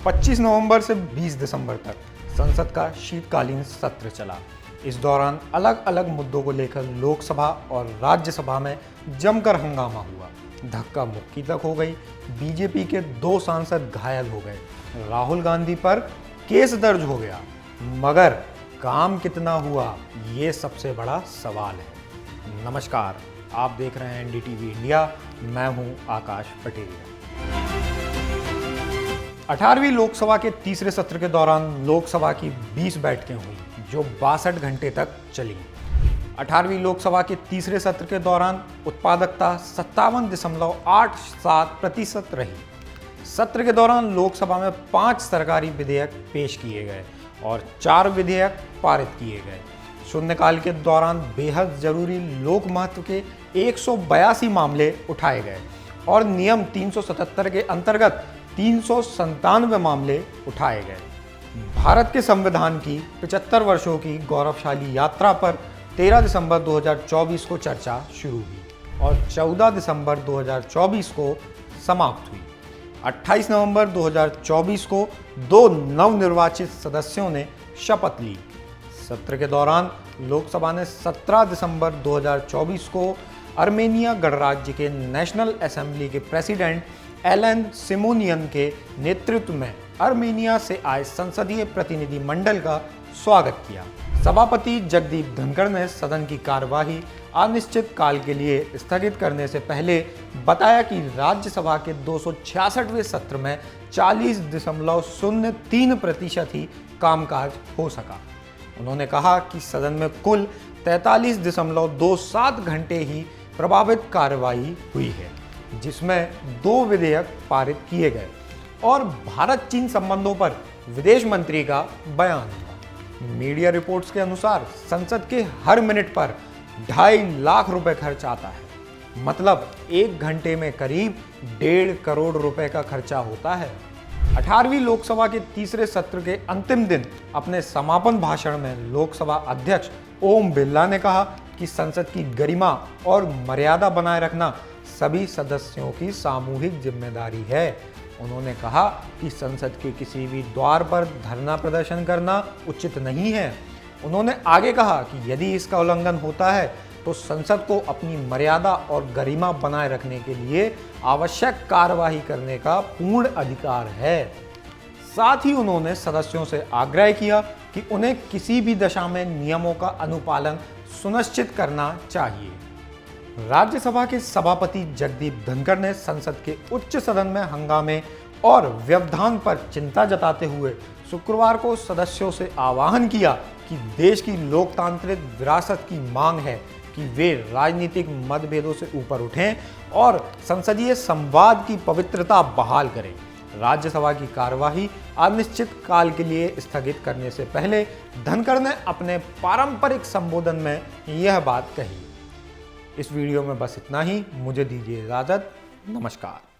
25 नवंबर से 20 दिसंबर तक संसद का शीतकालीन सत्र चला। इस दौरान अलग अलग मुद्दों को लेकर लोकसभा और राज्यसभा में जमकर हंगामा हुआ। धक्का मुक्की तक हो गई। बीजेपी के 2 सांसद घायल हो गए। राहुल गांधी पर केस दर्ज हो गया। मगर काम कितना हुआ, ये सबसे बड़ा सवाल है। नमस्कार, आप देख रहे हैं एनडीटीवी इंडिया। मैं हूं आकाश पटेरिया। 18वीं लोकसभा के तीसरे सत्र के दौरान लोकसभा की 20 बैठकें हुई, जो 62 घंटे तक चली। 18वीं लोकसभा के तीसरे सत्र के दौरान उत्पादकता 57.87% रही। सत्र के दौरान लोकसभा में 5 सरकारी विधेयक पेश किए गए और 4 विधेयक पारित किए गए। शून्यकाल के दौरान बेहद जरूरी लोक महत्व के 182 मामले उठाए गए और नियम 377 के अंतर्गत 397 मामले उठाए गए। भारत के संविधान की 75 वर्षों की गौरवशाली यात्रा पर 13 दिसंबर 2024 को चर्चा शुरू हुई और 14 दिसंबर 2024 को समाप्त हुई। 28 नवंबर 2024 को 2 नवनिर्वाचित सदस्यों ने शपथ ली। सत्र के दौरान लोकसभा ने 17 दिसंबर 2024 को अर्मेनिया गणराज्य के नेशनल असेंबली के प्रेसिडेंट एलन सिमोनियन के नेतृत्व में अर्मेनिया से आए संसदीय प्रतिनिधि मंडल का स्वागत किया। सभापति जगदीप धनखड़ ने सदन की कार्यवाही अनिश्चित काल के लिए स्थगित करने से पहले बताया कि राज्यसभा के 266वें सत्र में 40.03% ही कामकाज हो सका। उन्होंने कहा कि सदन में कुल 43.27 घंटे ही प्रभावित कार्यवाही हुई है, जिसमें 2 विधेयक पारित किए गए और भारत चीन संबंधों पर विदेश मंत्री का बयान हुआ। मीडिया रिपोर्ट्स के अनुसार संसद के हर मिनट पर 2.5 लाख रुपए खर्च आता है। मतलब 1 घंटे में करीब 1.5 करोड़ रुपए का खर्चा होता है। 18वीं लोकसभा के तीसरे सत्र के अंतिम दिन अपने समापन भाषण में लोकसभा अध्यक्ष ओम बिरला ने कहा कि संसद की गरिमा और मर्यादा बनाए रखना सभी सदस्यों की सामूहिक जिम्मेदारी है। उन्होंने कहा कि संसद के किसी भी द्वार पर धरना प्रदर्शन करना उचित नहीं है। उन्होंने आगे कहा कि यदि इसका उल्लंघन होता है तो संसद को अपनी मर्यादा और गरिमा बनाए रखने के लिए आवश्यक कार्यवाही करने का पूर्ण अधिकार है। साथ ही उन्होंने सदस्यों से आग्रह किया कि उन्हें किसी भी दशा में नियमों का अनुपालन सुनिश्चित करना चाहिए। राज्यसभा के सभापति जगदीप धनखड़ ने संसद के उच्च सदन में हंगामे और व्यवधान पर चिंता जताते हुए शुक्रवार को सदस्यों से आह्वान किया कि देश की लोकतांत्रिक विरासत की मांग है कि वे राजनीतिक मतभेदों से ऊपर उठें और संसदीय संवाद की पवित्रता बहाल करें। राज्यसभा की कार्यवाही अनिश्चित काल के लिए स्थगित करने से पहले धनखड़ ने अपने पारंपरिक संबोधन में यह बात कही। इस वीडियो में बस इतना ही। मुझे दीजिए इजाजत। नमस्कार।